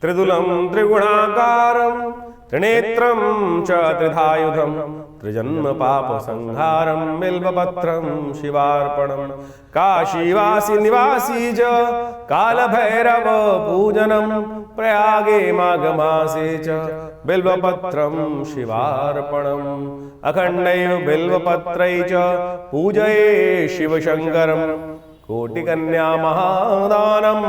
त्रिदुलं त्रिगुणाकारं त्रिनेत्रं च त्रिधायुधं त्रिजन्म पाप संहारं बिल्वपत्रं शिवार्पणं काशीवासी निवासी च कालभैरव पूजनं प्रयागे माघमासे च बिल्वपत्रं शिवार्पणम् अखण्डैव बिल्वपत्रै च पूजये शिवशङ्करम् कोटिकन्या महादानम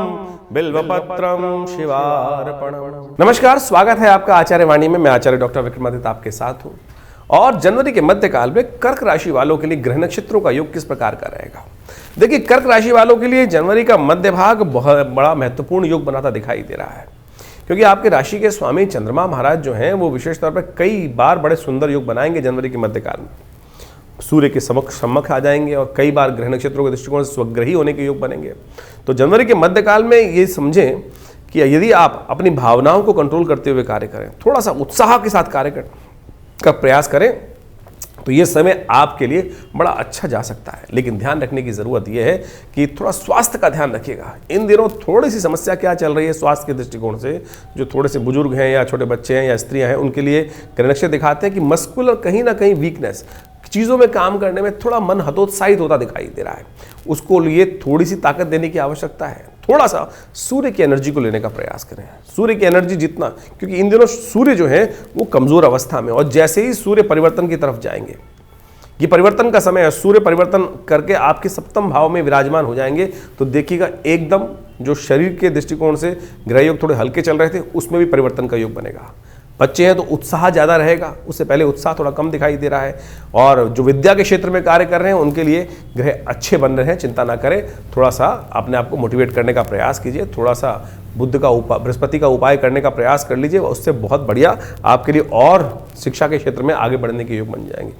बिल्वपत्रम शिवार्पणम। नमस्कार, स्वागत है आपका आचार्य वाणी में। मैं आचार्य डॉक्टर विक्रमादित्य आपके साथ हूं। और जनवरी के मध्यकाल में कर्क राशि वालों के लिए ग्रह नक्षत्रों का योग किस प्रकार का रहेगा। देखिए, कर्क राशि वालों के लिए जनवरी का मध्य भाग बहुत बड़ा महत्वपूर्ण योग बनाता दिखाई दे रहा है, क्योंकि आपके राशि के स्वामी चंद्रमा महाराज जो हैं वो विशेष तौर पर कई बार बड़े सुंदर योग बनाएंगे। जनवरी के मध्यकाल में सूर्य के सम्मुख आ जाएंगे और कई बार ग्रह नक्षत्रों के दृष्टिकोण से स्वग्रही होने के योग बनेंगे। तो जनवरी के मध्यकाल में ये समझें कि यदि आप अपनी भावनाओं को कंट्रोल करते हुए कार्य करें, थोड़ा सा उत्साह के साथ कार्य का प्रयास करें, तो ये समय आपके लिए बड़ा अच्छा जा सकता है। लेकिन ध्यान रखने की ज़रूरत यह है कि थोड़ा स्वास्थ्य का ध्यान रखिएगा। इन दिनों थोड़ी सी समस्या क्या चल रही है स्वास्थ्य के दृष्टिकोण से, जो थोड़े से बुजुर्ग हैं या छोटे बच्चे हैं या स्त्रियां हैं, उनके लिए ग्रह नक्षत्र दिखाते हैं कि मस्कुलर कहीं ना कहीं वीकनेस, चीज़ों में काम करने में थोड़ा मन हतोत्साहित होता दिखाई दे रहा है। उसको लिए थोड़ी सी ताकत देने की आवश्यकता है। थोड़ा सा सूर्य की एनर्जी को लेने का प्रयास करें। सूर्य की एनर्जी जितना, क्योंकि इन दिनों सूर्य जो है वो कमज़ोर अवस्था में, और जैसे ही सूर्य परिवर्तन की तरफ जाएंगे, ये परिवर्तन का समय है, सूर्य परिवर्तन करके आपके सप्तम भाव में विराजमान हो जाएंगे, तो देखिएगा एकदम जो शरीर के दृष्टिकोण से ग्रह योग थोड़े हल्के चल रहे थे उसमें भी परिवर्तन का योग बनेगा। बच्चे हैं तो उत्साह ज़्यादा रहेगा, उससे पहले उत्साह थोड़ा कम दिखाई दे रहा है। और जो विद्या के क्षेत्र में कार्य कर रहे हैं उनके लिए ग्रह अच्छे बन रहे हैं, चिंता ना करें। थोड़ा सा अपने आप को मोटिवेट करने का प्रयास कीजिए, थोड़ा सा बुध का बृहस्पति का उपाय करने का प्रयास कर लीजिए, उससे बहुत बढ़िया आपके लिए और शिक्षा के क्षेत्र में आगे बढ़ने के योग बन जाएंगे।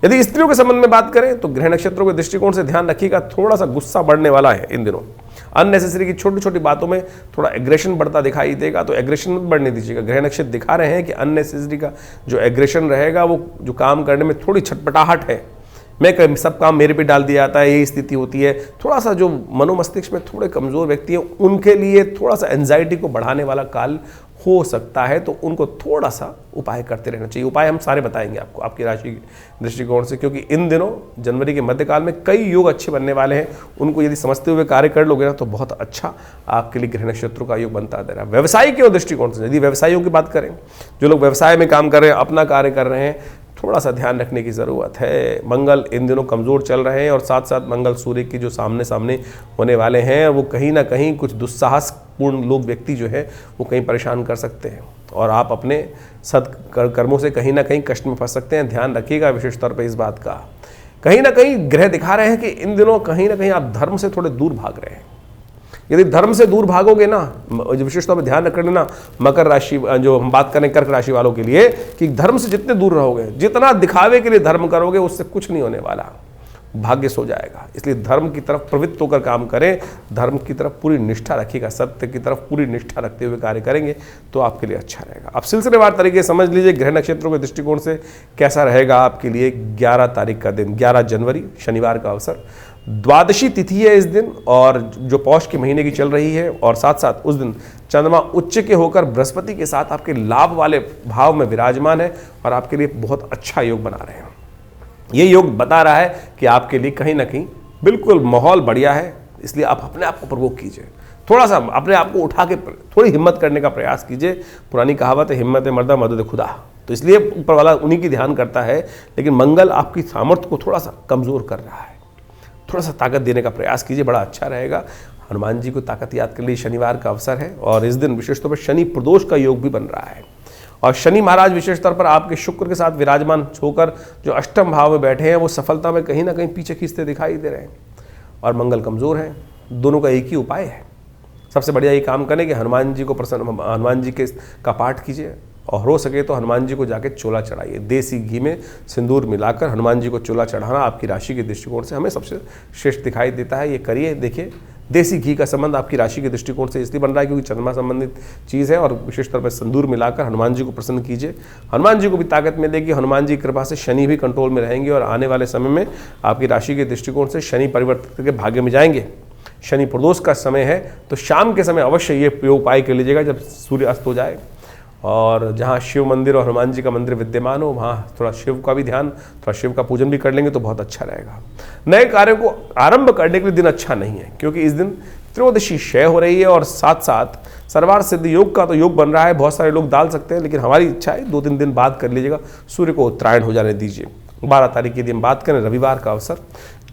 यदि स्त्रियों के संबंध में बात करें तो ग्रह नक्षत्रों के दृष्टिकोण से ध्यान रखिएगा, थोड़ा सा गुस्सा बढ़ने वाला है इन दिनों। अननेसेसरी की छोटी छोटी बातों में थोड़ा एग्रेशन बढ़ता दिखाई देगा, तो एग्रेशन मत बढ़ने दीजिएगा। ग्रह नक्षत्र दिखा रहे हैं कि अननेसेसरी का जो एग्रेशन रहेगा, वो जो काम करने में थोड़ी छटपटाहट है, मैं सब काम मेरे पे डाल दिया जाता है, यही स्थिति होती है। थोड़ा सा जो मनोमस्तिष्क में थोड़े कमज़ोर व्यक्ति हैं उनके लिए थोड़ा सा एंजाइटी को बढ़ाने वाला काल हो सकता है, तो उनको थोड़ा सा उपाय करते रहना चाहिए। उपाय हम सारे बताएंगे आपको आपकी राशि के दृष्टिकोण से, क्योंकि इन दिनों जनवरी के मध्यकाल में कई योग अच्छे बनने वाले हैं। उनको यदि समझते हुए कार्य कर लोगे ना तो बहुत अच्छा आपके लिए ग्रह नक्षत्रों का योग बनता दे रहा है। व्यवसाय के दृष्टिकोण से यदि व्यवसायियों की बात करें, जो लोग व्यवसाय में काम कर रहे हैं, अपना कार्य कर रहे हैं, थोड़ा सा ध्यान रखने की ज़रूरत है। मंगल इन दिनों कमज़ोर चल रहे हैं और साथ साथ मंगल सूर्य की जो सामने होने वाले हैं, वो कहीं ना कहीं कुछ दुस्साहसपूर्ण लोग व्यक्ति जो है वो कहीं परेशान कर सकते हैं, और आप अपने कर्मों से कहीं ना कहीं कष्ट में फंस सकते हैं। ध्यान रखिएगा विशेष तौर पर इस बात का। कहीं ना कहीं ग्रह दिखा रहे हैं कि इन दिनों कहीं ना कहीं आप धर्म से थोड़े दूर भाग रहे हैं। यदि धर्म से दूर भागोगे ना, विशेष तौर पर ध्यान रख लेना मकर राशि, जो हम बात करें कर्क राशि वालों के लिए, कि धर्म से जितने दूर रहोगे, जितना दिखावे के लिए धर्म करोगे, उससे कुछ नहीं होने वाला, भाग्य सो जाएगा। इसलिए धर्म की तरफ प्रवृत्त होकर काम करें, धर्म की तरफ पूरी निष्ठा रखिएगा, सत्य की तरफ पूरी निष्ठा रखते हुए कार्य करेंगे तो आपके लिए अच्छा रहेगा। आप सिलसिलेवार तरीके से समझ लीजिए ग्रह नक्षत्रों के दृष्टिकोण से कैसा रहेगा आपके लिए। 11 तारीख का दिन, 11 जनवरी शनिवार का अवसर, द्वादशी तिथि है इस दिन, और जो पौष के महीने की चल रही है, और साथ साथ उस दिन चंद्रमा उच्च के होकर बृहस्पति के साथ आपके लाभ वाले भाव में विराजमान है और आपके लिए बहुत अच्छा योग बना रहे हैं। ये योग बता रहा है कि आपके लिए कहीं ना कहीं बिल्कुल माहौल बढ़िया है। इसलिए आप अपने आप को प्रवोक कीजिए, थोड़ा सा अपने आप को उठा के थोड़ी हिम्मत करने का प्रयास कीजिए। पुरानी कहावत है, हिम्मत मर्दा मदद खुदा, तो इसलिए ऊपर वाला उन्हीं की ध्यान करता है। लेकिन मंगल आपकी सामर्थ्य को थोड़ा सा कमज़ोर कर रहा है, थोड़ा सा ताकत देने का प्रयास कीजिए, बड़ा अच्छा रहेगा। हनुमान जी को ताकत याद कर लिए, शनिवार का अवसर है, और इस दिन विशेष तौर पर शनि प्रदोष का योग भी बन रहा है। और शनि महाराज विशेष तौर पर आपके शुक्र के साथ विराजमान होकर जो अष्टम भाव में बैठे हैं, वो सफलता में कहीं ना कहीं पीछे खींचते दिखाई दे रहे हैं, और मंगल कमज़ोर है। दोनों का एक ही उपाय है, सबसे बढ़िया ये काम करें कि हनुमान जी को हनुमान जी का पाठ कीजिए, और हो सके तो हनुमान जी को जाके चोला चढ़ाइए। देसी घी में सिंदूर मिलाकर हनुमान जी को चोला चढ़ाना आपकी राशि के दृष्टिकोण से हमें सबसे श्रेष्ठ दिखाई देता है। ये करिए। देखिए, देसी घी का संबंध आपकी राशि के दृष्टिकोण से इसलिए बन रहा है क्योंकि चंद्रमा संबंधित चीज़ है, और विशेष तौर पर सिंदूर मिलाकर हनुमान जी को प्रसन्न कीजिए। हनुमान जी को भी ताकत मिलेगी, हनुमान जी की कृपा से शनि भी कंट्रोल में रहेंगे, और आने वाले समय में आपकी राशि के दृष्टिकोण से शनि परिवर्तित करके भाग्य में जाएंगे। शनि प्रदोष का समय है, तो शाम के समय अवश्य ये प्रयोग उपाय कर लीजिएगा जब सूर्य अस्त हो जाए। और जहाँ शिव मंदिर और हनुमान जी का मंदिर विद्यमान हो वहाँ थोड़ा शिव का भी ध्यान, थोड़ा शिव का पूजन भी कर लेंगे तो बहुत अच्छा रहेगा। नए कार्यों को आरंभ करने के लिए दिन अच्छा नहीं है, क्योंकि इस दिन त्रयोदशी क्षय हो रही है और साथ साथ सर्वार्थ सिद्ध योग का तो योग बन रहा है। बहुत सारे लोग डाल सकते हैं, लेकिन हमारी इच्छा है 2-3 दिन बाद कर लीजिएगा, सूर्य को उत्तरायण हो जाने दीजिए। 12 तारीख के दिन बात करें, रविवार का अवसर,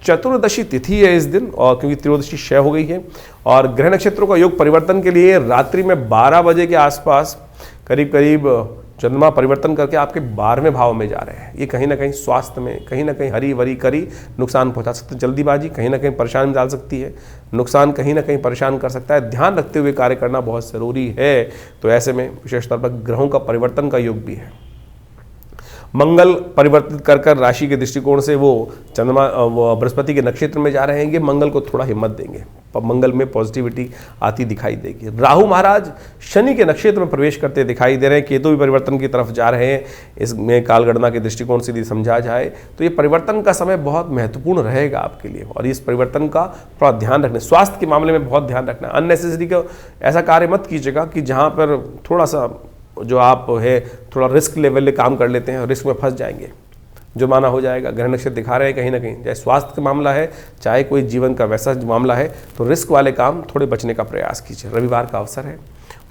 चतुर्दशी तिथि है इस दिन, और क्योंकि त्रयोदशी क्षय हो गई है और ग्रह नक्षत्रों का योग परिवर्तन के लिए रात्रि में 12 बजे के आसपास करीब चंद्रमा परिवर्तन करके आपके 12वें भाव में जा रहे हैं। ये कहीं ना कहीं स्वास्थ्य में, कहीं ना कहीं हरी वरी करी नुकसान पहुंचा सकते हैं। जल्दीबाजी कहीं ना कहीं परेशान डाल सकती है, नुकसान कहीं ना कहीं परेशान कर सकता है। ध्यान रखते हुए कार्य करना बहुत ज़रूरी है। तो ऐसे में विशेष तौर पर ग्रहों का परिवर्तन का योग भी है। मंगल परिवर्तित कर राशि के दृष्टिकोण से वो चंद्रमा बृहस्पति के नक्षत्र में जा रहे हैं। ये मंगल को थोड़ा हिम्मत देंगे, मंगल में पॉजिटिविटी आती दिखाई देगी। राहु महाराज शनि के नक्षत्र में प्रवेश करते दिखाई दे रहे हैं। केतु भी परिवर्तन की तरफ जा रहे हैं। इसमें कालगणना के दृष्टिकोण से यदि समझा जाए तो ये परिवर्तन का समय बहुत महत्वपूर्ण रहेगा आपके लिए, और इस परिवर्तन का थोड़ा ध्यान रखना, स्वास्थ्य के मामले में बहुत ध्यान रखना। अननेसेसरी का ऐसा कार्य मत कीजिएगा कि जहाँ पर थोड़ा सा जो आप है थोड़ा रिस्क लेवल में काम कर लेते हैं, रिस्क में फंस जाएंगे, जुर्माना हो जाएगा। ग्रह नक्षत्र दिखा रहे हैं कहीं ना कहीं, चाहे स्वास्थ्य का मामला है चाहे कोई जीवन का वैसा मामला है, तो रिस्क वाले काम थोड़े बचने का प्रयास कीजिए। रविवार का अवसर है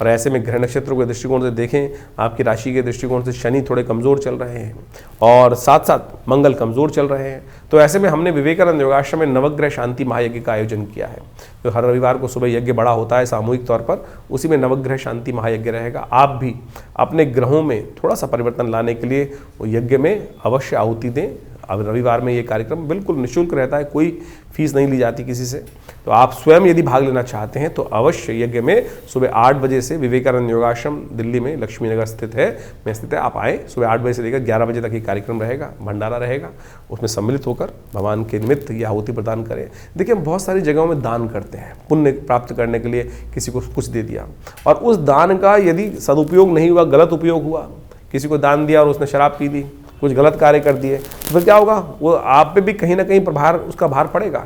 और ऐसे में ग्रह नक्षत्रों के दृष्टिकोण से देखें, आपकी राशि के दृष्टिकोण से शनि थोड़े कमज़ोर चल रहे हैं और साथ साथ मंगल कमज़ोर चल रहे हैं। तो ऐसे में हमने विवेकानंद योगाश्रम में नवग्रह शांति महायज्ञ का आयोजन किया है। तो हर रविवार को सुबह यज्ञ बड़ा होता है सामूहिक तौर पर, उसी में नवग्रह शांति महायज्ञ रहेगा। आप भी अपने ग्रहों में थोड़ा सा परिवर्तन लाने के लिए वो यज्ञ में अवश्य आहुति दें। अब रविवार में ये कार्यक्रम बिल्कुल निःशुल्क रहता है, कोई फीस नहीं ली जाती किसी से। तो आप स्वयं यदि भाग लेना चाहते हैं तो अवश्य यज्ञ में सुबह 8 बजे से विवेकानंद योगाश्रम दिल्ली में लक्ष्मी नगर स्थित है, आप आएँ। सुबह 8 बजे से लेकर 11 बजे तक ये कार्यक्रम रहेगा, भंडारा रहेगा, उसमें सम्मिलित होकर भगवान के निमित्त ये आहुति प्रदान करें। देखिए, हम बहुत सारी जगहों में दान करते हैं, पुण्य प्राप्त करने के लिए किसी को कुछ दे दिया, और उस दान का यदि सदुपयोग नहीं हुआ, गलत उपयोग हुआ, किसी को दान दिया और उसने शराब पी ली, कुछ गलत कार्य कर दिए, तो फिर क्या होगा? वो आप पे भी कहीं ना कहीं प्रभार, उसका भार पड़ेगा।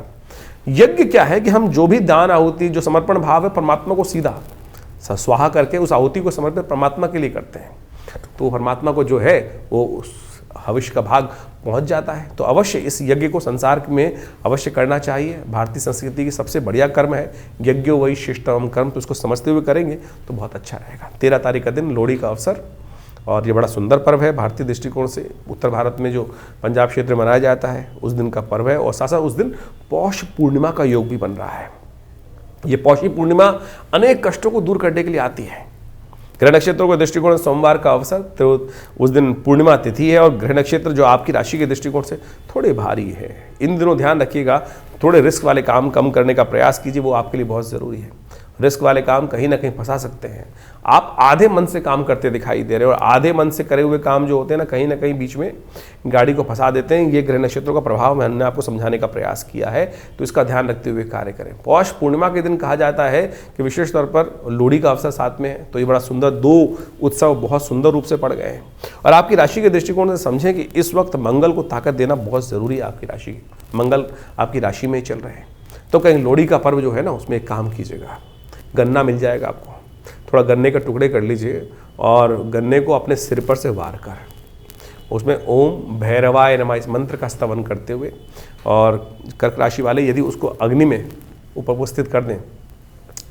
यज्ञ क्या है कि हम जो भी दान आहुति, जो समर्पण भाव है, परमात्मा को सीधा स्वाहा करके उस आहुति को समर्पित परमात्मा के लिए करते हैं, तो परमात्मा को जो है वो उस हविष्य का भाग पहुंच जाता है। तो अवश्य इस यज्ञ को संसार में अवश्य करना चाहिए। भारतीय संस्कृति की सबसे बढ़िया कर्म है यज्ञो वही शिष्टतम कर्म, तो उसको समझते हुए करेंगे तो बहुत अच्छा रहेगा। 13 तारीख का दिन लोहड़ी का अवसर, और ये बड़ा सुंदर पर्व है भारतीय दृष्टिकोण से। उत्तर भारत में जो पंजाब क्षेत्र में मनाया जाता है उस दिन का पर्व है, और साथ साथ उस दिन पौष पूर्णिमा का योग भी बन रहा है। ये पौषी पूर्णिमा अनेक कष्टों को दूर करने के लिए आती है। ग्रह नक्षत्रों के दृष्टिकोण से सोमवार का अवसर, तो उस दिन पूर्णिमा तिथि है, और ग्रह नक्षत्र जो आपकी राशि के दृष्टिकोण से थोड़े भारी है। इन दिनों ध्यान रखिएगा, थोड़े रिस्क वाले काम कम करने का प्रयास कीजिए, वो आपके लिए बहुत ज़रूरी है। रिस्क वाले काम कहीं ना कहीं फंसा सकते हैं। आप आधे मन से काम करते दिखाई दे रहे हो, और आधे मन से करे हुए काम जो होते हैं ना कहीं बीच में गाड़ी को फंसा देते हैं। ये ग्रह नक्षत्रों का प्रभाव मैंने आपको समझाने का प्रयास किया है, तो इसका ध्यान रखते हुए कार्य करें। पौष पूर्णिमा के दिन कहा जाता है कि विशेष तौर पर लोहड़ी का अवसर साथ में है, तो ये बड़ा सुंदर, 2 उत्सव बहुत सुंदर रूप से पड़ गए हैं। और आपकी राशि के दृष्टिकोण से समझें कि इस वक्त मंगल को ताकत देना बहुत ज़रूरी है। आपकी राशि, मंगल आपकी राशि में ही चल रहे हैं, तो कहीं लोहड़ी का पर्व जो है ना उसमें एक काम कीजिएगा, गन्ना मिल जाएगा आपको, थोड़ा गन्ने के टुकड़े कर लीजिए और गन्ने को अपने सिर पर से वार कर उसमें ओम भैरवाय नमः इस मंत्र का स्तवन करते हुए, और कर्क राशि वाले यदि उसको अग्नि में उपस्थित कर दें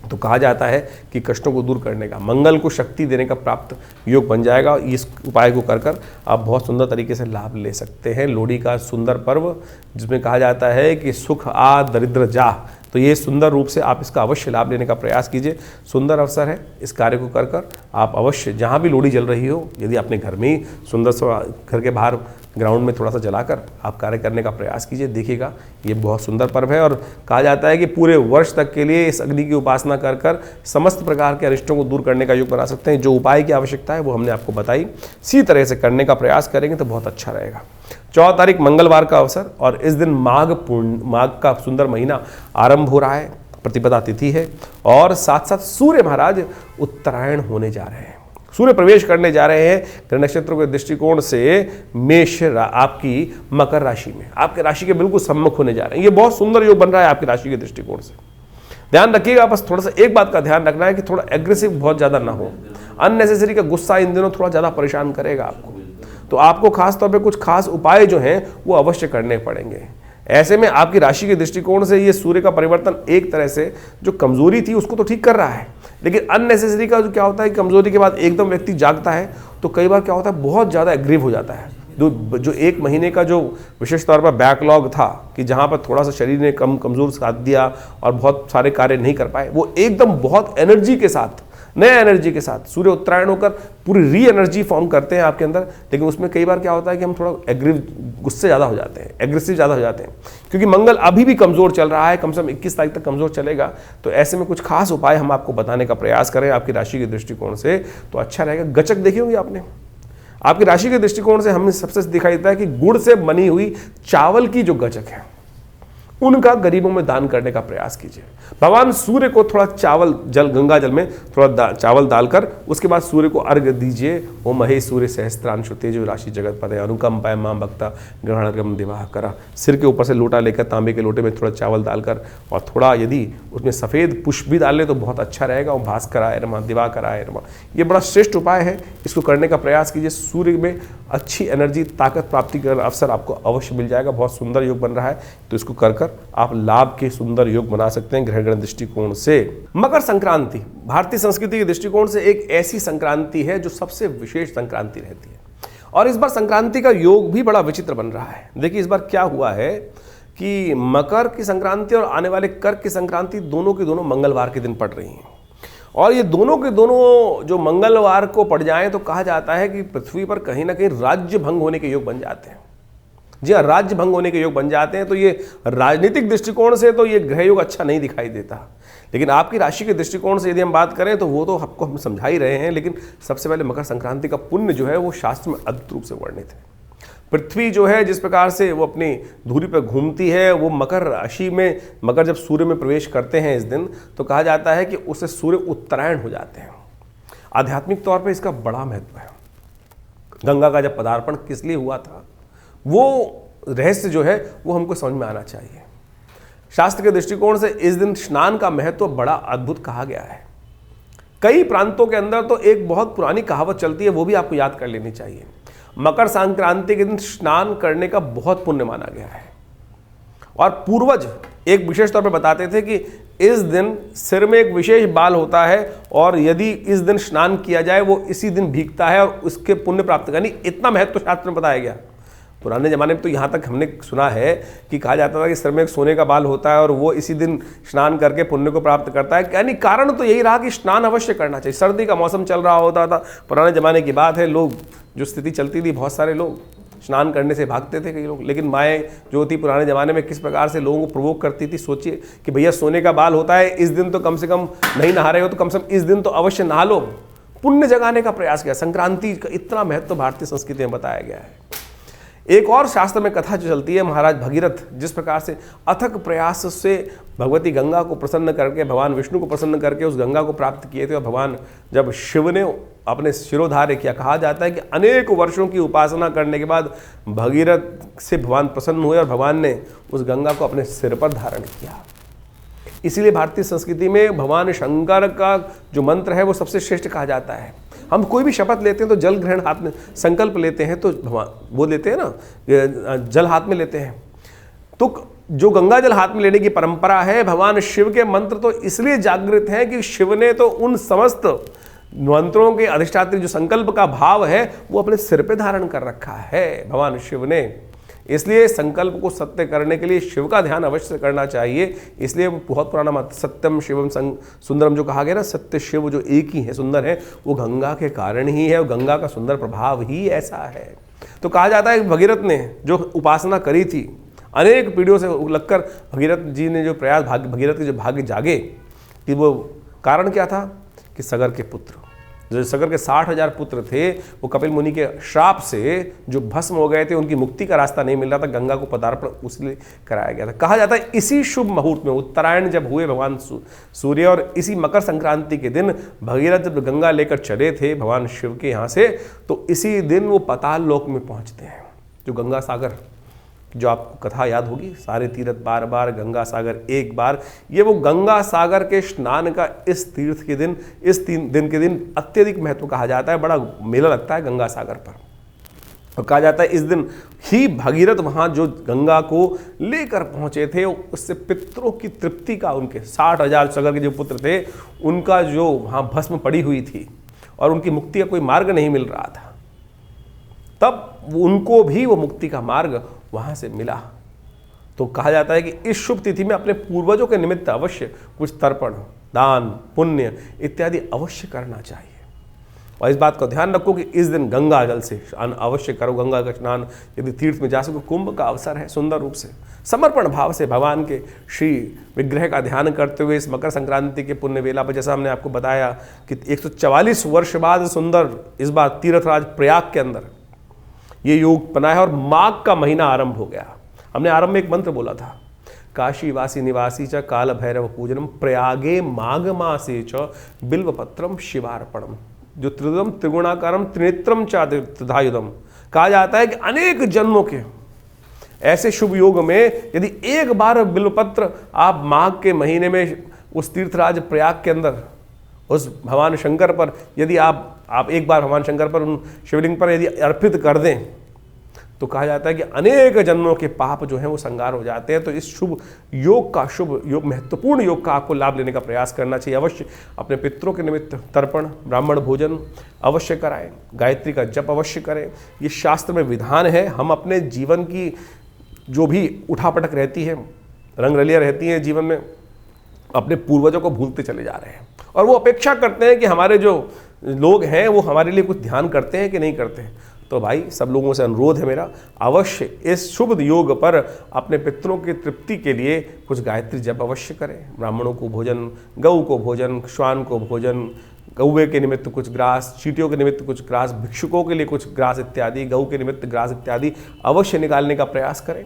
तो कहा जाता है कि कष्टों को दूर करने का, मंगल को शक्ति देने का प्राप्त योग बन जाएगा। इस उपाय को कर आप बहुत सुंदर तरीके से लाभ ले सकते हैं। लोहड़ी का सुंदर पर्व जिसमें कहा जाता है कि सुख आ दरिद्र जा, तो ये सुंदर रूप से आप इसका अवश्य लाभ लेने का प्रयास कीजिए। सुंदर अवसर है, इस कार्य को कर आप अवश्य जहाँ भी लोहड़ी जल रही हो, यदि अपने घर में ही सुंदर सा घर के बाहर ग्राउंड में थोड़ा सा जलाकर आप कार्य करने का प्रयास कीजिए, देखिएगा ये बहुत सुंदर पर्व है। और कहा जाता है कि पूरे वर्ष तक के लिए इस अग्नि की उपासना कर समस्त प्रकार के अरिष्टों को दूर करने का योग बना सकते हैं। जो उपाय की आवश्यकता है वो हमने आपको बताई, इसी तरह से करने का प्रयास करेंगे तो बहुत अच्छा रहेगा। 14 तारीख मंगलवार का अवसर, और इस दिन माघ का सुंदर महीना आरंभ हो रहा है, प्रतिपदा तिथि है, और साथ साथ सूर्य महाराज उत्तरायण होने जा रहे हैं, सूर्य प्रवेश करने जा रहे हैं ग्रह नक्षत्रों के दृष्टिकोण से मेष आपकी मकर राशि में, आपके राशि के बिल्कुल सम्मुख होने जा रहे हैं। ये बहुत सुंदर योग बन रहा है आपकी राशि के दृष्टिकोण से। ध्यान रखिएगा, बस थोड़ा सा एक बात का ध्यान रखना है कि थोड़ा एग्रेसिव बहुत ज़्यादा ना हो। अननेसेसरी का गुस्सा इन दिनों थोड़ा ज़्यादा परेशान करेगा आपको, तो आपको खास तौर पे कुछ खास उपाय जो हैं वो अवश्य करने पड़ेंगे। ऐसे में आपकी राशि के दृष्टिकोण से ये सूर्य का परिवर्तन एक तरह से जो कमजोरी थी उसको तो ठीक कर रहा है, लेकिन अननेसेसरी का जो क्या होता है, कमजोरी के बाद एकदम व्यक्ति जागता है तो कई बार क्या होता है, बहुत ज़्यादा एग्रीव हो जाता है। जो एक महीने का जो विशेष तौर पर बैकलॉग था कि जहाँ पर थोड़ा सा शरीर ने कमज़ोर साथ दिया और बहुत सारे कार्य नहीं कर पाए, वो एकदम बहुत एनर्जी के साथ, नया एनर्जी के साथ सूर्य उत्तरायण होकर पूरी री एनर्जी फॉर्म करते हैं आपके अंदर। लेकिन उसमें कई बार क्या होता है कि हम थोड़ा गुस्से ज़्यादा हो जाते हैं, एग्रेसिव ज़्यादा हो जाते हैं, क्योंकि मंगल अभी भी कमज़ोर चल रहा है, कम से कम 21 तारीख तक कमज़ोर चलेगा। तो ऐसे में कुछ खास उपाय हम आपको बताने का प्रयास करें आपकी राशि के दृष्टिकोण से तो अच्छा रहेगा। गचक देखी होंगी आपने, आपकी राशि के दृष्टिकोण से हमें सबसे दिखाई देता है कि गुड़ से बनी हुई चावल की जो गचक है उनका गरीबों में दान करने का प्रयास कीजिए। भगवान सूर्य को थोड़ा चावल जल, गंगा जल में थोड़ा चावल डालकर उसके बाद सूर्य को अर्घ्य दीजिए। ओ महेश सूर्य सहस्त्रांशु तेजो राशि जगत पदे अनुकंपाय मां भक्ता ग्रहणगम दिवाकरा। सिर के ऊपर से लोटा लेकर तांबे के लोटे में थोड़ा चावल डालकर और थोड़ा यदि उसमें सफ़ेद पुष्प भी डाल ले तो बहुत अच्छा रहेगा। और भास्कराय नमः, दिवाकराय नमः, ये बड़ा श्रेष्ठ उपाय है, इसको करने का प्रयास कीजिए। सूर्य में अच्छी एनर्जी, ताकत प्राप्ति का अवसर आपको अवश्य मिल जाएगा। बहुत सुंदर योग बन रहा है, तो इसको कर आप लाभ के सुंदर योग बना सकते हैं ग्रहण दृष्टिकोण से। मकर संक्रांति भारतीय संस्कृति के दृष्टिकोण से एक ऐसी संक्रांति है जो सबसे विशेष संक्रांति रहती है, और इस बार संक्रांति का योग भी बड़ा विचित्र बन रहा है। देखिए इस बार क्या हुआ है कि मकर की संक्रांति और आने वाले कर्क की संक्रांति दोनों के दोनों मंगलवार के दिन पड़ रही हैं, और ये दोनों के दोनों जो मंगलवार को पड़ जाएं तो कहा जाता है कि पृथ्वी पर कहीं ना कहीं राज्य भंग होने के योग बन जाते हैं। जी हाँ, राज्य भंग होने के योग बन जाते हैं। तो ये राजनीतिक दृष्टिकोण से तो ये ग्रह योग अच्छा नहीं दिखाई देता, लेकिन आपकी राशि के दृष्टिकोण से यदि हम बात करें तो वो तो आपको हम समझा ही रहे हैं। लेकिन सबसे पहले मकर संक्रांति का पुण्य जो है वो शास्त्र में अद्भुत रूप से वर्णित है। पृथ्वी जो है जिस प्रकार से वो अपनी धुरी पर घूमती है, वो मकर राशि में, मकर जब सूर्य में प्रवेश करते हैं इस दिन, तो कहा जाता है कि उससे सूर्य उत्तरायण हो जाते हैं। आध्यात्मिक तौर पर इसका बड़ा महत्व है। गंगा का जब पदार्पण किस लिए हुआ था, वो रहस्य जो है वो हमको समझ में आना चाहिए। शास्त्र के दृष्टिकोण से इस दिन स्नान का महत्व बड़ा अद्भुत कहा गया है। कई प्रांतों के अंदर तो एक बहुत पुरानी कहावत चलती है, वो भी आपको याद कर लेनी चाहिए। मकर संक्रांति के दिन स्नान करने का बहुत पुण्य माना गया है, और पूर्वज एक विशेष तौर पर बताते थे कि इस दिन सिर में एक विशेष बाल होता है, और यदि इस दिन स्नान किया जाए वो इसी दिन भीगता है और उसके पुण्य प्राप्त करनी, इतना महत्व शास्त्र में बताया गया। पुराने ज़माने में तो यहाँ तक हमने सुना है कि कहा जाता था कि सिर में एक सोने का बाल होता है और वो इसी दिन स्नान करके पुण्य को प्राप्त करता है। यानी कारण तो यही रहा कि स्नान अवश्य करना चाहिए। सर्दी का मौसम चल रहा होता था, पुराने ज़माने की बात है, लोग जो स्थिति चलती थी, बहुत सारे लोग स्नान करने से भागते थे कई लोग। लेकिन माएँ जो थी पुराने ज़माने में किस प्रकार से लोगों को प्रोवोक करती थी, सोचिए कि भैया सोने का बाल होता है, इस दिन तो कम से कम नहीं नहा रहे हो तो कम से कम इस दिन तो अवश्य नहा लो। पुण्य जगाने का प्रयास किया। संक्रांति का इतना महत्व भारतीय संस्कृति में बताया गया है। एक और शास्त्र में कथा जो चलती है, महाराज भगीरथ जिस प्रकार से अथक प्रयास से भगवती गंगा को प्रसन्न करके, भगवान विष्णु को प्रसन्न करके उस गंगा को प्राप्त किए थे, और भगवान जब शिव ने अपने शिरोधार्य किया, कहा जाता है कि अनेक वर्षों की उपासना करने के बाद भगीरथ से भगवान प्रसन्न हुए और भगवान ने उस गंगा को अपने सिर पर धारण किया। इसीलिए भारतीय संस्कृति में भगवान शंकर का जो मंत्र है वो सबसे श्रेष्ठ कहा जाता है। हम कोई भी शपथ लेते हैं तो जल ग्रहण हाथ में, संकल्प लेते हैं तो भगवान वो लेते हैं ना, जल हाथ में लेते हैं। तो जो गंगा जल हाथ में लेने की परंपरा है, भगवान शिव के मंत्र तो इसलिए जागृत हैं कि शिव ने तो उन समस्त मंत्रों के अधिष्ठात्री जो संकल्प का भाव है वो अपने सिर पे धारण कर रखा है भगवान शिव ने। इसलिए संकल्प को सत्य करने के लिए शिव का ध्यान अवश्य करना चाहिए। इसलिए बहुत पुराना मत, सत्यम शिवम सुंदरम जो कहा गया ना, सत्य शिव जो एक ही है, सुंदर है, वो गंगा के कारण ही है, और गंगा का सुंदर प्रभाव ही ऐसा है। तो कहा जाता है कि भगीरथ ने जो उपासना करी थी, अनेक पीढ़ियों से लगकर भगीरथ जी ने जो प्रयास, भगीरथ के जो भाग्य जागे कि वो कारण क्या था कि सगर के पुत्र, जो सगर के 60,000 पुत्र थे, वो कपिल मुनि के श्राप से जो भस्म हो गए थे, उनकी मुक्ति का रास्ता नहीं मिल रहा था, गंगा को पदार्पण उसलिए कराया गया था। कहा जाता है इसी शुभ मुहूर्त में, उत्तरायण जब हुए भगवान सूर्य, और इसी मकर संक्रांति के दिन भगीरथ जब गंगा लेकर चले थे भगवान शिव के यहाँ से, तो इसी दिन वो पाताल लोक में पहुँचते हैं। जो गंगा सागर जो आपको कथा याद होगी, सारे तीर्थ बार बार, गंगा सागर एक बार। ये वो गंगा सागर के स्नान का इस तीर्थ के दिन, इस 3 दिन के दिन अत्यधिक महत्व कहा जाता है। बड़ा मेला लगता है गंगा सागर पर, और कहा जाता है इस दिन ही भगीरथ वहाँ जो गंगा को लेकर पहुँचे थे, उससे पितरों की तृप्ति का, उनके 60,000 सगर के जो पुत्र थे उनका जो वहाँ भस्म पड़ी हुई थी और उनकी मुक्ति का कोई मार्ग नहीं मिल रहा था, तब उनको भी वो मुक्ति का मार्ग वहाँ से मिला। तो कहा जाता है कि इस शुभ तिथि में अपने पूर्वजों के निमित्त अवश्य कुछ तर्पण, दान, पुण्य इत्यादि अवश्य करना चाहिए। और इस बात का ध्यान रखो कि इस दिन गंगा जल से स्नान अवश्य करो। गंगा का स्नान यदि तीर्थ में जा सको, कुंभ का अवसर है, सुंदर रूप से समर्पण भाव से भगवान के श्री विग्रह का ध्यान करते हुए इस मकर संक्रांति के पुण्य वेला पर, जैसा हमने आपको बताया कि 144 वर्ष बाद सुंदर इस बार तीर्थराज प्रयाग के अंदर ये योग बना है और माघ का महीना आरंभ हो गया। हमने आरंभ में एक मंत्र बोला था, काशी वासी निवासी च काल भैरव पूजनम प्रयागे माघ मासे च बिल्वपत्रम शिवार्पणम, जो त्रिदम त्रिगुणाकारम त्रिनेत्रम च त्रिधायुधम। कहा जाता है कि अनेक जन्मों के ऐसे शुभ योग में यदि एक बार बिल्वपत्र आप माघ के महीने में उस तीर्थराज प्रयाग के अंदर उस भगवान शंकर पर यदि आप एक बार भगवान शंकर पर, उन शिवलिंग पर यदि अर्पित कर दें, तो कहा जाता है कि अनेक जन्मों के पाप जो हैं वो संगार हो जाते हैं। तो इस शुभ योग, महत्वपूर्ण योग का आपको लाभ लेने का प्रयास करना चाहिए। अवश्य अपने पितरों के निमित्त तर्पण, ब्राह्मण भोजन अवश्य कराएं, गायत्री का जप अवश्य करें। ये शास्त्र में विधान है। हम अपने जीवन की जो भी उठापटक रहती है, रंगरलियाँ रहती हैं जीवन में, अपने पूर्वजों को भूलते चले जा रहे हैं और वो अपेक्षा करते हैं कि हमारे जो लोग हैं वो हमारे लिए कुछ ध्यान करते हैं कि नहीं करते हैं। तो भाई सब लोगों से अनुरोध है मेरा, अवश्य इस शुभ योग पर अपने पितरों की तृप्ति के लिए कुछ गायत्री जप अवश्य करें। ब्राह्मणों को भोजन, गऊ को भोजन, श्वान को भोजन, कौवे के निमित्त कुछ ग्रास, चींटियों के निमित्त कुछ ग्रास, भिक्षुकों के लिए कुछ ग्रास इत्यादि, गऊ के निमित्त ग्रास इत्यादि अवश्य निकालने का प्रयास करें।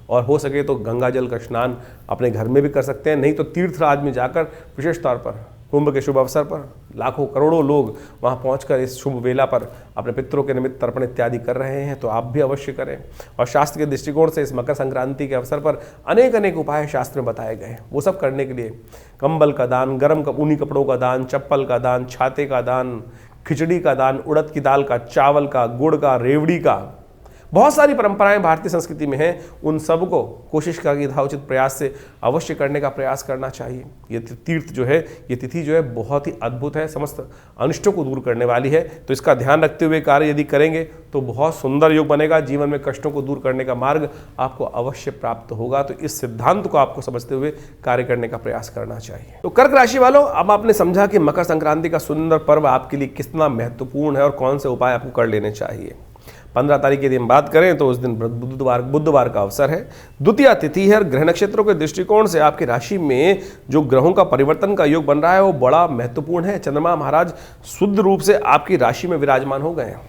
और हो सके तो गंगा जल का स्नान अपने घर में भी कर सकते हैं, नहीं तो तीर्थराज में जाकर विशेष तौर पर कुंभ के शुभ अवसर पर लाखों करोड़ों लोग वहाँ पहुंचकर इस शुभ वेला पर अपने पितरों के निमित्त तर्पण इत्यादि कर रहे हैं, तो आप भी अवश्य करें। और शास्त्र के दृष्टिकोण से इस मकर संक्रांति के अवसर पर अनेक उपाय शास्त्र में बताए गए हैं। वो सब करने के लिए कंबल का दान, गर्म ऊनी कपड़ों का दान, चप्पल का दान, छाते का दान, खिचड़ी का दान, उड़द की दाल का, चावल का, गुड़ का, रेवड़ी का, बहुत सारी परंपराएं भारतीय संस्कृति में हैं। उन सबको कोशिश का यथाउचित प्रयास से अवश्य करने का प्रयास करना चाहिए। ये तीर्थ जो है, ये तिथि जो है बहुत ही अद्भुत है, समस्त अनिष्टों को दूर करने वाली है। तो इसका ध्यान रखते हुए कार्य यदि करेंगे तो बहुत सुंदर योग बनेगा। जीवन में कष्टों को दूर करने का मार्ग आपको अवश्य प्राप्त होगा। तो इस सिद्धांत को आपको समझते हुए कार्य करने का प्रयास करना चाहिए। तो कर्क राशि वालों, अब आपने समझा कि मकर संक्रांति का सुंदर पर्व आपके लिए कितना महत्वपूर्ण है और कौन से उपाय आपको कर लेने चाहिए। 15 तारीख की दिन बात करें तो उस दिन बुधवार का अवसर है, द्वितीया तिथि है और ग्रह नक्षत्रों के दृष्टिकोण से आपकी राशि में जो ग्रहों का परिवर्तन का योग बन रहा है वो बड़ा महत्वपूर्ण है। चंद्रमा महाराज शुद्ध रूप से आपकी राशि में विराजमान हो गए हैं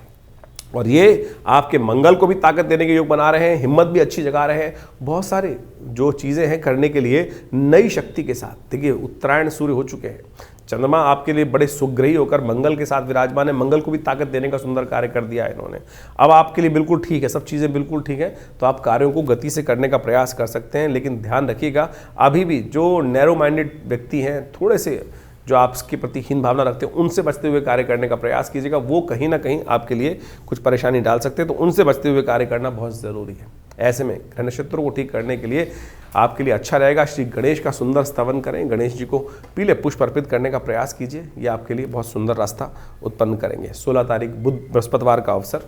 और ये आपके मंगल को भी ताकत देने के योग बना रहे हैं, हिम्मत भी अच्छी जगा रहे हैं। बहुत सारे जो चीज़ें हैं करने के लिए नई शक्ति के साथ, देखिए उत्तरायण सूर्य हो चुके हैं, चंद्रमा आपके लिए बड़े सुग्रही होकर मंगल के साथ विराजमान है, मंगल को भी ताकत देने का सुंदर कार्य कर दिया है इन्होंने। अब आपके लिए बिल्कुल ठीक है, सब चीज़ें बिल्कुल ठीक है, तो आप कार्यों को गति से करने का प्रयास कर सकते हैं। लेकिन ध्यान रखिएगा, अभी भी जो नैरो माइंडेड व्यक्ति हैं, थोड़े से जो आपके प्रति हीन भावना रखते हैं, उनसे बचते हुए कार्य करने का प्रयास कीजिएगा। वो कहीं ना कहीं आपके लिए कुछ परेशानी डाल सकते हैं, तो उनसे बचते हुए कार्य करना बहुत ज़रूरी है। ऐसे में ग्रह नक्षत्रों को ठीक करने के लिए आपके लिए अच्छा रहेगा, श्री गणेश का सुंदर स्तवन करें, गणेश जी को पीले पुष्प अर्पित करने का प्रयास कीजिए। ये आपके लिए बहुत सुंदर रास्ता उत्पन्न करेंगे। 16 तारीख बृहस्पतिवार का अवसर,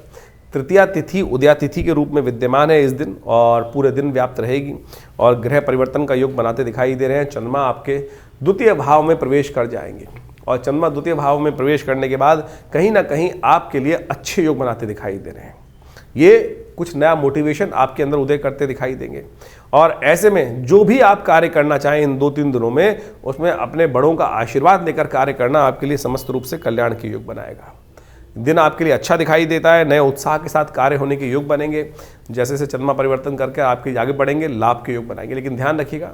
तृतीया तिथि उदया तिथि के रूप में विद्यमान है इस दिन और पूरे दिन व्याप्त रहेगी और ग्रह परिवर्तन का योग बनाते दिखाई दे रहे हैं। चंद्रमा आपके द्वितीय भाव में प्रवेश कर जाएंगे और चंद्रमा द्वितीय भाव में प्रवेश करने के बाद कहीं ना कहीं आपके लिए अच्छे योग बनाते दिखाई दे रहे हैं। ये कुछ नया मोटिवेशन आपके अंदर उदय करते दिखाई देंगे और ऐसे में जो भी आप कार्य करना चाहें इन 2-3 दिनों में, उसमें अपने बड़ों का आशीर्वाद लेकर कार्य करना आपके लिए समस्त रूप से कल्याण के योग बनाएगा। दिन आपके लिए अच्छा दिखाई देता है, नए उत्साह के साथ कार्य होने के योग बनेंगे। जैसे जैसे चंद्रमा परिवर्तन करके आपके आगे बढ़ेंगे, लाभ के योग बनाएंगे। लेकिन ध्यान रखिएगा,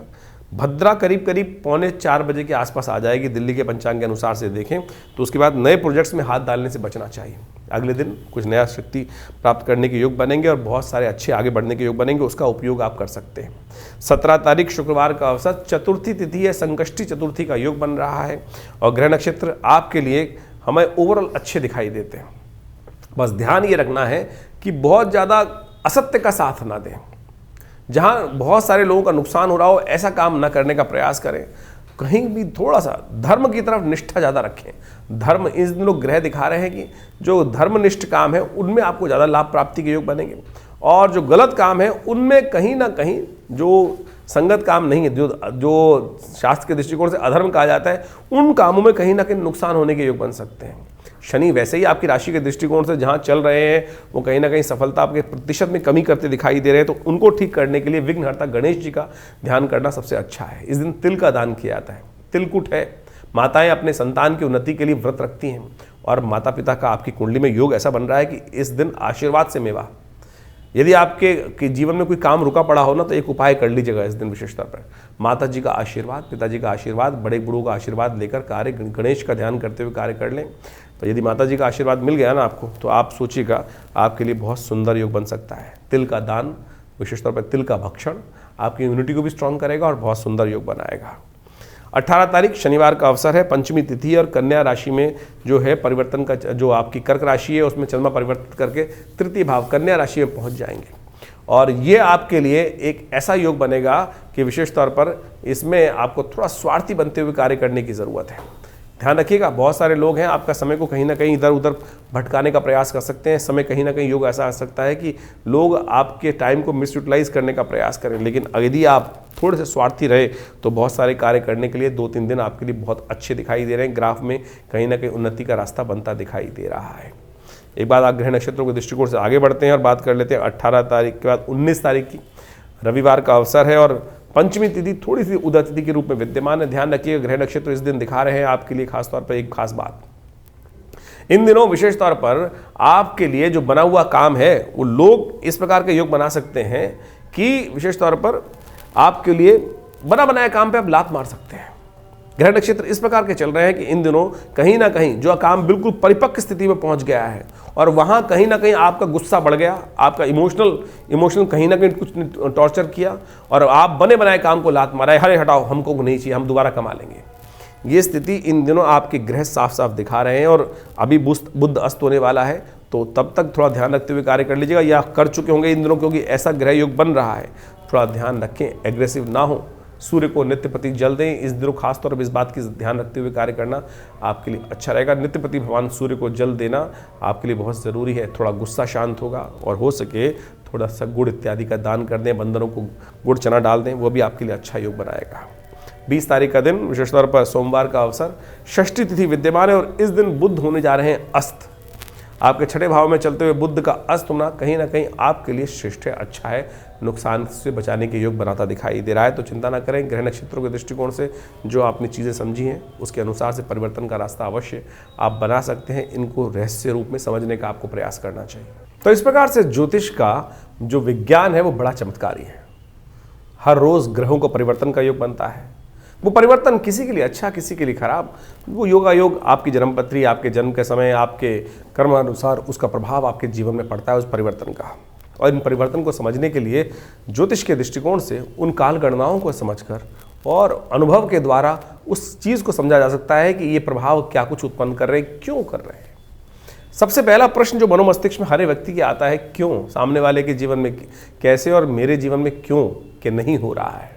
भद्रा करीब 3:45 बजे के आसपास आ जाएगी दिल्ली के पंचांग के अनुसार से देखें, तो उसके बाद नए प्रोजेक्ट्स में हाथ डालने से बचना चाहिए। अगले दिन कुछ नया शक्ति प्राप्त करने के योग बनेंगे और बहुत सारे अच्छे आगे बढ़ने के योग बनेंगे, उसका उपयोग आप कर सकते हैं। 17 तारीख शुक्रवार का अवसर, चतुर्थी तिथि है, संकष्टी चतुर्थी का योग बन रहा है और ग्रह नक्षत्र आपके लिए हमें ओवरऑल अच्छे दिखाई देते हैं। बस ध्यान ये रखना है कि बहुत ज़्यादा असत्य का साथ ना दें। जहाँ बहुत सारे लोगों का नुकसान हो रहा हो ऐसा काम न करने का प्रयास करें। कहीं भी थोड़ा सा धर्म की तरफ निष्ठा ज़्यादा रखें। धर्म, इस दिनों ग्रह दिखा रहे हैं कि जो धर्मनिष्ठ काम है उनमें आपको ज़्यादा लाभ प्राप्ति के योग बनेंगे और जो गलत काम है उनमें कहीं ना कहीं जो संगत काम नहीं है, जो शास्त्र के दृष्टिकोण से अधर्म कहा जाता है, उन कामों में कहीं ना कहीं नुकसान होने के योग बन सकते हैं। शनि वैसे ही आपकी राशि के दृष्टिकोण से जहाँ चल रहे हैं वो कहीं ना कहीं सफलता आपके प्रतिशत में कमी करते दिखाई दे रहे हैं, तो उनको ठीक करने के लिए विघ्नहर्ता गणेश जी का ध्यान करना सबसे अच्छा है। इस दिन तिल का दान किया जाता है। तिलकुट है, माताएं अपने संतान की उन्नति के लिए व्रत रखती हैं और माता पिता का आपकी कुंडली में योग ऐसा बन रहा है कि इस दिन आशीर्वाद से मेवा। यदि आपके जीवन में कोई काम रुका पड़ा हो ना तो एक उपाय कर लीजिएगा इस दिन विशेष तौर पर। माता जी का आशीर्वाद, पिताजी का आशीर्वाद, बड़े बूढ़ों का आशीर्वाद लेकर कार्य, गणेश का ध्यान करते हुए कार्य कर लें। तो यदि माता जी का आशीर्वाद मिल गया ना आपको, तो आप सोचिएगा आपके लिए बहुत सुंदर योग बन सकता है। तिल का दान, विशेष तौर पर तिल का भक्षण आपकी इम्यूनिटी को भी स्ट्रांग करेगा और बहुत सुंदर योग बनाएगा। 18 तारीख शनिवार का अवसर है, पंचमी तिथि और कन्या राशि में जो है परिवर्तन का, जो आपकी कर्क राशि है उसमें चंद्रमा परिवर्तित करके तृतीय भाव कन्या राशि में पहुंच जाएंगे और ये आपके लिए एक ऐसा योग बनेगा कि विशेष तौर पर इसमें आपको थोड़ा स्वार्थी बनते हुए कार्य करने की ज़रूरत है। ध्यान रखिएगा, बहुत सारे लोग हैं आपका समय को कहीं ना कहीं इधर उधर भटकाने का प्रयास कर सकते हैं। समय कहीं ना कहीं योग ऐसा आ सकता है कि लोग आपके टाइम को मिसयूटिलाइज करने का प्रयास करें, लेकिन यदि आप थोड़े से स्वार्थी रहे तो बहुत सारे कार्य करने के लिए 2-3 दिन आपके लिए बहुत अच्छे दिखाई दे रहे हैं। ग्राफ में कहीं ना कहीं उन्नति का रास्ता बनता दिखाई दे रहा है। एक बार आप ग्रह नक्षत्रों के दृष्टिकोण से आगे बढ़ते हैं और बात कर लेते हैं 18 तारीख के बाद 19 तारीख की, रविवार का अवसर है और पंचमी तिथि थोड़ी सी उदय तिथि के रूप में विद्यमान है। ध्यान रखिए, ग्रह नक्षत्र इस दिन दिखा रहे हैं आपके लिए खास तौर पर एक खास बात। इन दिनों विशेष तौर पर आपके लिए जो बना हुआ काम है वो लोग इस प्रकार के योग बना सकते हैं कि विशेष तौर पर आपके लिए बना बनाया काम पे आप लात मार सकते हैं। ग्रह नक्षत्र इस प्रकार के चल रहे हैं कि इन दिनों कहीं ना कहीं जो काम बिल्कुल परिपक्व स्थिति में पहुंच गया है और वहां कहीं ना कहीं आपका गुस्सा बढ़ गया, आपका इमोशनल कहीं ना कहीं कुछ टॉर्चर किया और आप बने बनाए काम को लात मारा है, अरे हटाओ हमको नहीं चाहिए, हम दोबारा कमा लेंगे। ये स्थिति इन दिनों आपके ग्रह साफ साफ दिखा रहे हैं और अभी बुध अस्त होने वाला है, तो तब तक थोड़ा ध्यान रखते हुए कार्य कर लीजिएगा या कर चुके होंगे इन दिनों, क्योंकि ऐसा ग्रह योग बन रहा है। थोड़ा ध्यान रखें, एग्रेसिव ना हो, सूर्य को नित्यपति जल दें। इस दिनों खासतौर पर इस बात की ध्यान रखते हुए कार्य करना आपके लिए अच्छा रहेगा। नित्यपति भगवान सूर्य को जल देना आपके लिए बहुत ज़रूरी है। थोड़ा गुस्सा शांत होगा और हो सके थोड़ा सा गुड़ इत्यादि का दान कर दें, बंदरों को गुड़ चना डाल दें, वो भी आपके लिए अच्छा योग बनाएगा। 20 तारीख का दिन विशेष तौर पर सोमवार का अवसर, षष्ठी तिथि विद्यमान है और इस दिन बुध होने जा रहे हैं अस्त। आपके छठे भाव में चलते हुए बुध का अस्त होना कहीं ना कहीं आपके लिए श्रेष्ठ है, अच्छा है, नुकसान से बचाने के योग बनाता दिखाई दे रहा है। तो चिंता ना करें, ग्रह नक्षत्रों के दृष्टिकोण से जो आपने चीज़ें समझी हैं उसके अनुसार से परिवर्तन का रास्ता अवश्य आप बना सकते हैं। इनको रहस्य रूप में समझने का आपको प्रयास करना चाहिए। तो इस प्रकार से ज्योतिष का जो विज्ञान है वो बड़ा चमत्कारी है। हर रोज़ ग्रहों को परिवर्तन का योग बनता है। वो परिवर्तन किसी के लिए अच्छा, किसी के लिए खराब, वो योगायोग आपकी जन्मपत्री, आपके जन्म के समय, आपके कर्म अनुसार उसका प्रभाव आपके जीवन में पड़ता है उस परिवर्तन का। और इन परिवर्तन को समझने के लिए ज्योतिष के दृष्टिकोण से उन काल गणनाओं को समझकर और अनुभव के द्वारा उस चीज़ को समझा जा सकता है कि ये प्रभाव क्या कुछ उत्पन्न कर रहे हैं, क्यों कर रहे हैं। सबसे पहला प्रश्न जो मनोमस्तिष्क में हर व्यक्ति के आता है, क्यों, सामने वाले के जीवन में कैसे और मेरे जीवन में क्यों के नहीं हो रहा है।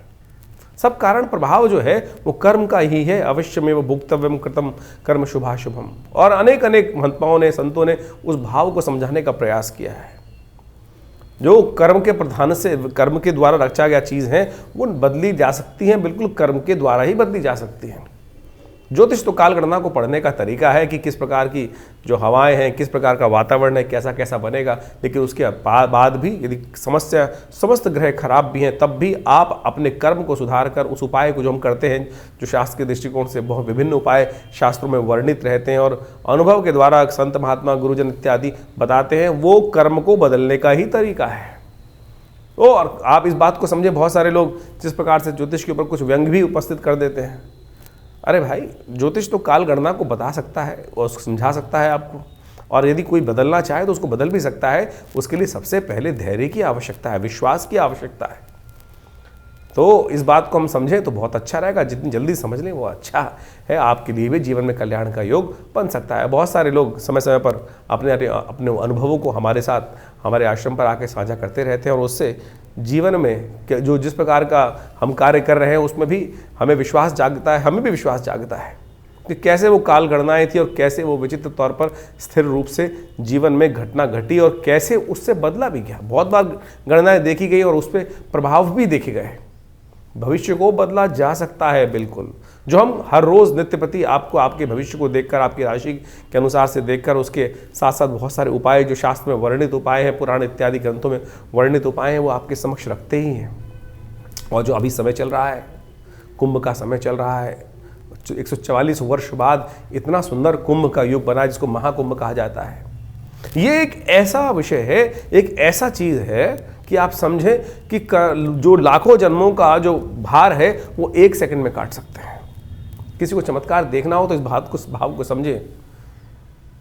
सब कारण प्रभाव जो है वो कर्म का ही है। अवश्य में वो भुक्तव्यम कृतम कर्म शुभाशुभम। और अनेक महात्माओं ने, संतों ने उस भाव को समझाने का प्रयास किया है। जो कर्म के प्रधान से, कर्म के द्वारा रचा गया चीज़ है वो बदली जा सकती हैं, बिल्कुल कर्म के द्वारा ही बदली जा सकती हैं। ज्योतिष तो काल गणना को पढ़ने का तरीका है कि किस प्रकार की जो हवाएं हैं, किस प्रकार का वातावरण है, कैसा कैसा बनेगा। लेकिन उसके बाद भी यदि समस्त ग्रह खराब भी हैं तब भी आप अपने कर्म को सुधार कर उस उपाय को जो हम करते हैं, जो शास्त्र के दृष्टिकोण से बहुत विभिन्न उपाय शास्त्रों में वर्णित रहते हैं और अनुभव के द्वारा संत महात्मा गुरुजन इत्यादि बताते हैं, वो कर्म को बदलने का ही तरीका है। और आप इस बात को समझे, बहुत सारे लोग जिस प्रकार से ज्योतिष के ऊपर कुछ व्यंग भी उपस्थित कर देते हैं। अरे भाई, ज्योतिष तो काल गणना को बता सकता है और समझा सकता है आपको। और यदि कोई बदलना चाहे तो उसको बदल भी सकता है। उसके लिए सबसे पहले धैर्य की आवश्यकता है, विश्वास की आवश्यकता है। तो इस बात को हम समझें तो बहुत अच्छा रहेगा, जितनी जल्दी समझ लें वो अच्छा है। आपके लिए भी जीवन में कल्याण का योग बन सकता है। बहुत सारे लोग समय समय पर अपने अनुभवों को हमारे साथ, हमारे आश्रम पर आके साझा करते रहते हैं, और उससे जीवन में जो जिस प्रकार का हम कार्य कर रहे हैं उसमें भी हमें विश्वास जागता है, हमें भी विश्वास जागता है कि कैसे वो काल गणनाएं थी और कैसे वो विचित्र तौर पर स्थिर रूप से जीवन में घटना घटी और कैसे उससे बदला भी गया। बहुत बार गणनाएं देखी गई और उस पर प्रभाव भी देखे गए। भविष्य को बदला जा सकता है बिल्कुल। जो हम हर रोज़ नित्य प्रति आपको आपके भविष्य को देखकर, आपकी राशि के अनुसार से देखकर, उसके साथ साथ बहुत सारे उपाय जो शास्त्र में वर्णित उपाय हैं, पुराण इत्यादि ग्रंथों में वर्णित उपाय हैं, वो आपके समक्ष रखते ही हैं। और जो अभी समय चल रहा है, कुंभ का समय चल रहा है, 144 वर्ष बाद इतना सुंदर कुंभ का युग बना जिसको महाकुंभ कहा जाता है। ये एक ऐसा विषय है, एक ऐसा चीज़ है कि आप समझें कि जो लाखों जन्मों का जो भार है वो 1 सेकंड में काट सकते हैं। किसी को चमत्कार देखना हो तो इस भाव को समझें।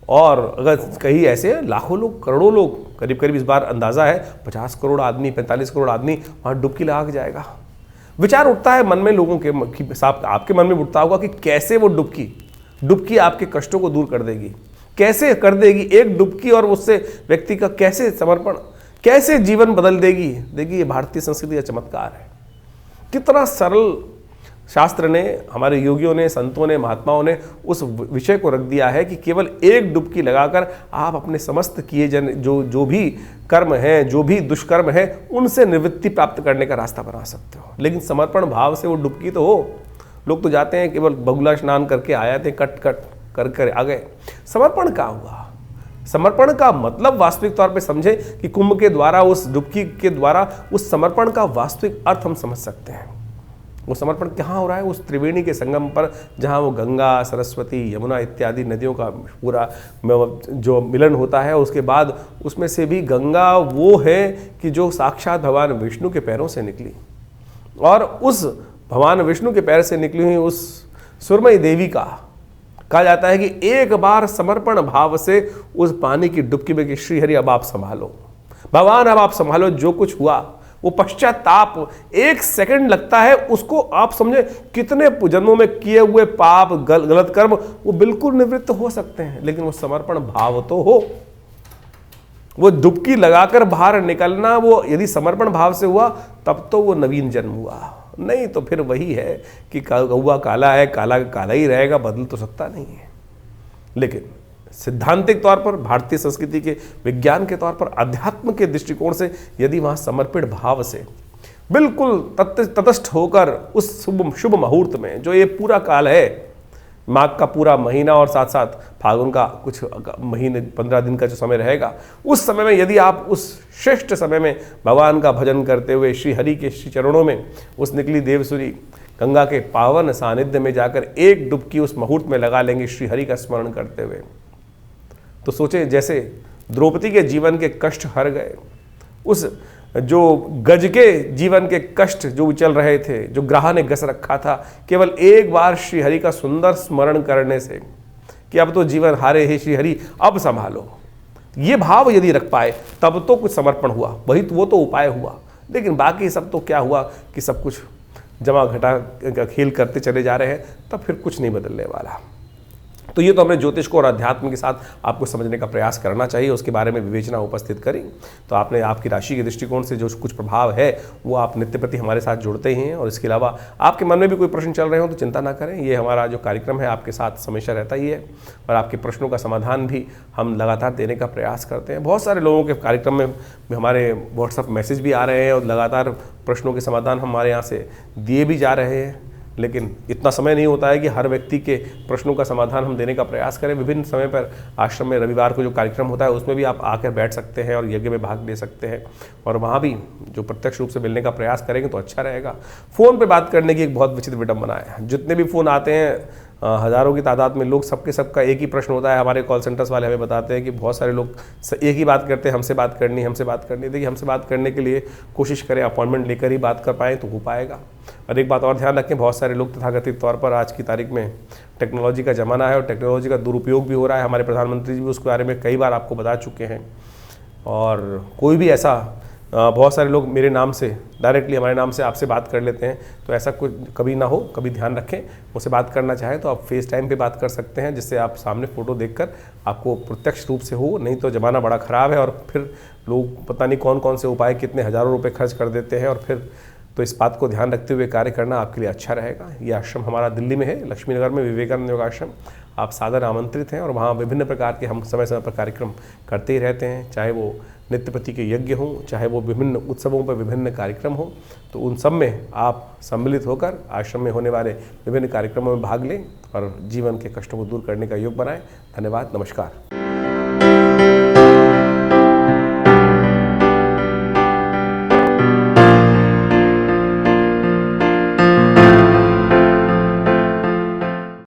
और अगर कहीं ऐसे लाखों लोग, करोड़ों लोग, करीब करीब इस बार अंदाज़ा है 50 करोड़ आदमी, 45 करोड़ आदमी वहाँ डुबकी लगा के जाएगा। विचार उठता है मन में लोगों के साथ, आपके मन में उठता होगा कि कैसे वो डुबकी आपके कष्टों को दूर कर देगी, कैसे कर देगी एक डुबकी, और उससे व्यक्ति का कैसे समर्पण, कैसे जीवन बदल देगी। देखिए, ये भारतीय संस्कृति का चमत्कार है। कितना सरल शास्त्र ने, हमारे योगियों ने, संतों ने, महात्माओं ने उस विषय को रख दिया है कि केवल एक डुबकी लगाकर आप अपने समस्त किए जो भी कर्म हैं, जो भी दुष्कर्म है, उनसे निवृत्ति प्राप्त करने का रास्ता बना सकते हो। लेकिन समर्पण भाव से वो डुबकी तो हो। लोग तो जाते हैं केवल बगुला स्नान करके आए थे, कट कर आ गए। समर्पण क्या हुआ? समर्पण का मतलब वास्तविक तौर पे समझे कि कुंभ के द्वारा, उस डुबकी के द्वारा उस समर्पण का वास्तविक अर्थ हम समझ सकते हैं। वो समर्पण कहाँ हो रहा है? उस त्रिवेणी के संगम पर, जहाँ वो गंगा, सरस्वती, यमुना इत्यादि नदियों का पूरा जो मिलन होता है। उसके बाद उसमें से भी गंगा वो है कि जो साक्षात भगवान विष्णु के पैरों से निकली, और उस भगवान विष्णु के पैर से निकली हुई उस सुरमई देवी का कहा जाता है कि एक बार समर्पण भाव से उस पानी की डुबकी में कि श्रीहरि अब आप संभालो, भगवान अब आप संभालो। जो कुछ हुआ वो पश्चाताप 1 सेकंड लगता है, उसको आप समझे कितने जन्मों में किए हुए पाप, गलत कर्म वो बिल्कुल निवृत्त हो सकते हैं। लेकिन वो समर्पण भाव तो हो, वो डुबकी लगाकर बाहर निकलना, वो यदि समर्पण भाव से हुआ तब तो वो नवीन जन्म हुआ। नहीं तो फिर वही है कि कौवा काला है, काला काला ही रहेगा, बदल तो सकता नहीं है। लेकिन सिद्धांतिक तौर पर, भारतीय संस्कृति के विज्ञान के तौर पर, अध्यात्म के दृष्टिकोण से यदि वहाँ समर्पित भाव से बिल्कुल तटस्थ होकर उस शुभ मुहूर्त में, जो ये पूरा काल है, माघ का पूरा महीना और साथ साथ फागुन का कुछ महीने 15 दिन का जो समय रहेगा, उस समय में यदि आप उस श्रेष्ठ समय में भगवान का भजन करते हुए श्री हरि के श्री चरणों में उस निकली देवसुरी गंगा के पावन सानिध्य में जाकर एक डुबकी उस मुहूर्त में लगा लेंगे श्री हरि का स्मरण करते हुए, तो सोचें जैसे द्रौपदी के जीवन के कष्ट हर गए, उस जो गज के जीवन के कष्ट जो चल रहे थे, जो ग्राह ने गस रखा था, केवल एक बार श्री हरि का सुंदर स्मरण करने से कि अब तो जीवन हारे हे श्री हरि अब संभालो, ये भाव यदि रख पाए तब तो कुछ समर्पण हुआ, वो तो उपाय हुआ। लेकिन बाकी सब तो क्या हुआ कि सब कुछ जमा घटा का खेल करते चले जा रहे हैं, तब फिर कुछ नहीं बदलने वाला। तो ये तो हमने ज्योतिष को और अध्यात्म के साथ आपको समझने का प्रयास करना चाहिए, उसके बारे में विवेचना उपस्थित करी। तो आपने आपकी राशि के दृष्टिकोण से जो कुछ प्रभाव है वो आप नित्य प्रति हमारे साथ जुड़ते ही हैं। और इसके अलावा आपके मन में भी कोई प्रश्न चल रहे हो तो चिंता ना करें, ये हमारा जो कार्यक्रम है आपके साथ हमेशा रहता ही है, और आपके प्रश्नों का समाधान भी हम लगातार देने का प्रयास करते हैं। बहुत सारे लोगों के कार्यक्रम में हमारे व्हाट्सअप मैसेज भी आ रहे हैं और लगातार प्रश्नों के समाधान हमारे यहाँ से दिए भी जा रहे हैं। लेकिन इतना समय नहीं होता है कि हर व्यक्ति के प्रश्नों का समाधान हम देने का प्रयास करें। विभिन्न समय पर आश्रम में रविवार को जो कार्यक्रम होता है उसमें भी आप आकर बैठ सकते हैं और यज्ञ में भाग ले सकते हैं, और वहाँ भी जो प्रत्यक्ष रूप से मिलने का प्रयास करेंगे तो अच्छा रहेगा। फ़ोन पे बात करने की एक बहुत विचित्र विडंबना है। जितने भी फ़ोन आते हैं हज़ारों की तादाद में लोग, सबके सबका एक ही प्रश्न होता है। हमारे कॉल सेंटर्स वाले हमें बताते हैं कि बहुत सारे लोग एक ही बात करते हैं, हमसे बात करनी, हमसे बात करनी। देखिए, हमसे बात करने के लिए कोशिश करें अपॉइंटमेंट लेकर ही बात कर पाएँ तो हो पाएगा। और एक बात और ध्यान रखें, बहुत सारे लोग तथाकथित तौर पर आज की तारीख में टेक्नोलॉजी का ज़माना है और टेक्नोलॉजी का दुरुपयोग भी हो रहा है। हमारे प्रधानमंत्री जी भी उसके बारे में कई बार आपको बता चुके हैं। और कोई भी ऐसा, बहुत सारे लोग मेरे नाम से डायरेक्टली हमारे नाम से आपसे बात कर लेते हैं, तो ऐसा कुछ कभी ना हो। कभी ध्यान रखें, मुझसे बात करना चाहें तो आप फेस टाइम पे बात कर सकते हैं, जिससे आप सामने फ़ोटो देखकर आपको प्रत्यक्ष रूप से हो। नहीं तो ज़माना बड़ा ख़राब है और फिर लोग पता नहीं कौन कौन से उपाय, कितने हज़ारों रुपये खर्च कर देते हैं। और फिर तो इस बात को ध्यान रखते हुए कार्य करना आपके लिए अच्छा रहेगा। ये आश्रम हमारा दिल्ली में है, लक्ष्मी नगर में, विवेकानंद योग आश्रम। आप सादर आमंत्रित हैं और वहाँ विभिन्न प्रकार के हम समय समय पर कार्यक्रम करते ही रहते हैं, चाहे वो नित्यपति के यज्ञ हों, चाहे वो विभिन्न उत्सवों पर विभिन्न कार्यक्रम हों। तो उन सब में आप सम्मिलित होकर आश्रम में होने वाले विभिन्न कार्यक्रमों में भाग लें और जीवन के कष्टों को दूर करने का योग बनाएं। धन्यवाद, नमस्कार।